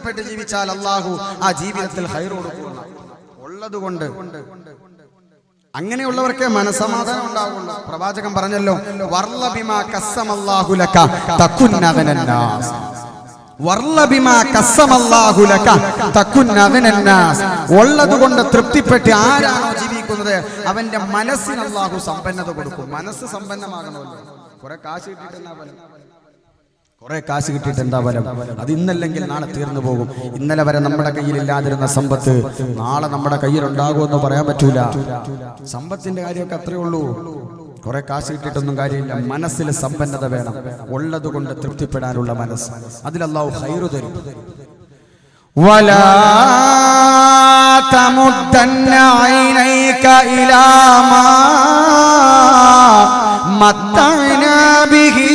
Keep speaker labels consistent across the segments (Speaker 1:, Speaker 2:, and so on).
Speaker 1: തൃപ്തിപ്പെട്ട് ജീവിച്ചാൽ അല്ലാഹു ആ ജീവിതത്തിൽ ഖൈർ കൊടുക്കും. ഉള്ളതുകൊണ്ട് അങ്ങനെയുള്ളവർക്കേ മനസമാധാനം ഉണ്ടാകുള്ളൂ. പ്രവാചകൻ പറഞ്ഞല്ലോ, വർള ബിമാ ഖസ്സമല്ലാഹു ലക തകുൻ അഗ്നന്നാസ്. വർള ബിമാ ഖസ്സമല്ലാഹു ലക തകുൻ അഗ്നന്നാസ്. ഉള്ളതുകൊണ്ട് തൃപ്തിപ്പെട്ട് ആരാണോ ജീവിക്കുന്നത് അവന്റെ മനസ്സിന് അല്ലാഹു സമ്പന്നത കൊടുക്കും. മനസ്സ് സമ്പന്നമാകണമല്ലോ. കുറെ കാശ് കിട്ടിയിട്ട് എന്താ ഫലം? അത് ഇന്നല്ലെങ്കിൽ നാളെ തീർന്നു പോകും. ഇന്നലെ വരെ നമ്മുടെ കയ്യിൽ ഇല്ലാതിരുന്ന സമ്പത്ത് നാളെ നമ്മുടെ കയ്യിൽ ഉണ്ടാകുമെന്ന് പറയാൻ പറ്റൂല. സമ്പത്തിന്റെ കാര്യമൊക്കെ അത്രേ ഉള്ളൂ. കുറെ കാശ് കിട്ടിയിട്ടൊന്നും കാര്യമില്ല. മനസ്സിൽ സമ്പന്നത വേണം. ഉള്ളത് കൊണ്ട് തൃപ്തിപ്പെടാനുള്ള മനസ്സ്. അതിൽ അല്ലാഹു ഖൈറ് തരും. വലാ തമുദ്ദന്ന ഐനൈക ഇലാ മാ മത്തഅനാ ബിഹി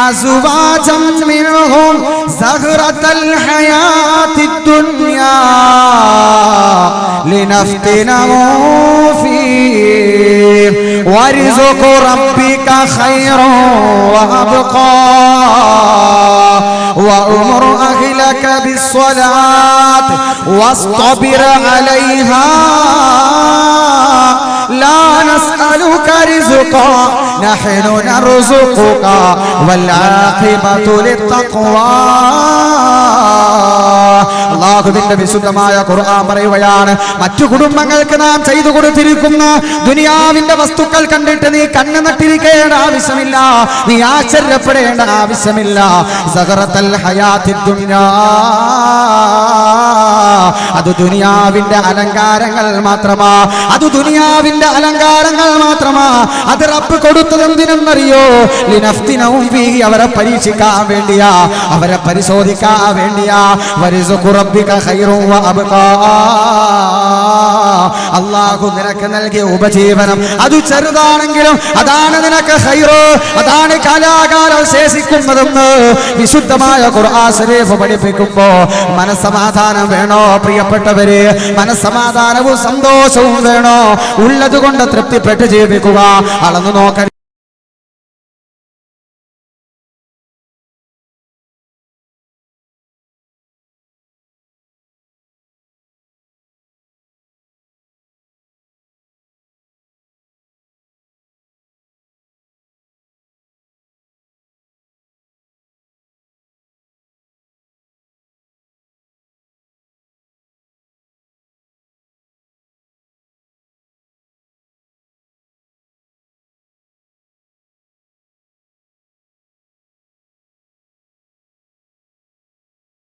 Speaker 1: أزواجا منهم زهرة الحياة الدنيا لنفتنهم فيه ورزق ربك خير وأبقى وأمر أهلك بالصلاة واصطبر عليها لا نسألك رزقا نحن نرزقك والعاقبة للتقوى. അല്ലാഹുവിന്റെ വിശുദ്ധമായ ഖുർആൻ പറയുകയാണ്, മറ്റു കുടുംബങ്ങൾക്ക് നാം ചെയ്തു കൊടുത്തിരിക്കുന്ന ദുനിയാവിന്റെ വസ്തുക്കൾ കണ്ടിട്ട് നീ കണ്ണ് നട്ടിരിക്കേണ്ട ആവശ്യമില്ല, നീ ആശ്ചര്യപ്പെടേണ്ട ആവശ്യമില്ല. സഗറത്തൽ ഹയാത്തിദ് ദുനിയാ, അത് ദുനിയാവിന്റെ അലങ്കാരങ്ങൾ മാത്രമാ. അത് ദുനിയാവിന്റെ അലങ്കാരങ്ങൾ മാത്രമാ. അത് റബ്ബ് കൊടുത്തതെന്തിനെന്നറിയോ? ലിനഫ്തിനഹും ഫീഹി, അവരെ പരീക്ഷിക്കാൻ വേണ്ടിയാ, അവരെ പരിശോധിക്കാൻ വേണ്ടിയാ. വരിസുഖു റബ്ബിക ഖൈറുൻ വഅബ്ഖാ, അല്ലാഹു നിനക്ക് നൽകിയ ഉപജീവനം അത് ചെറുതാണെങ്കിലും അതാണ് നിനക്ക് ഖൈറ്, അതാണ് കാലാകാലം ശേഷിക്കുന്നതെന്ന് വിശുദ്ധമായ ഖുർആൻ ശരീഫ് പഠിപ്പിക്കുമ്പോ മനസ്സമാധാനം വേണോ പ്രിയപ്പെട്ടവരെ? മനസ്സമാധാനവും സന്തോഷവും വേണോ? ഉള്ളത് കൊണ്ട് തൃപ്തിപ്പെട്ട് ജീവിക്കുക. അളന്നു നോക്കാൻ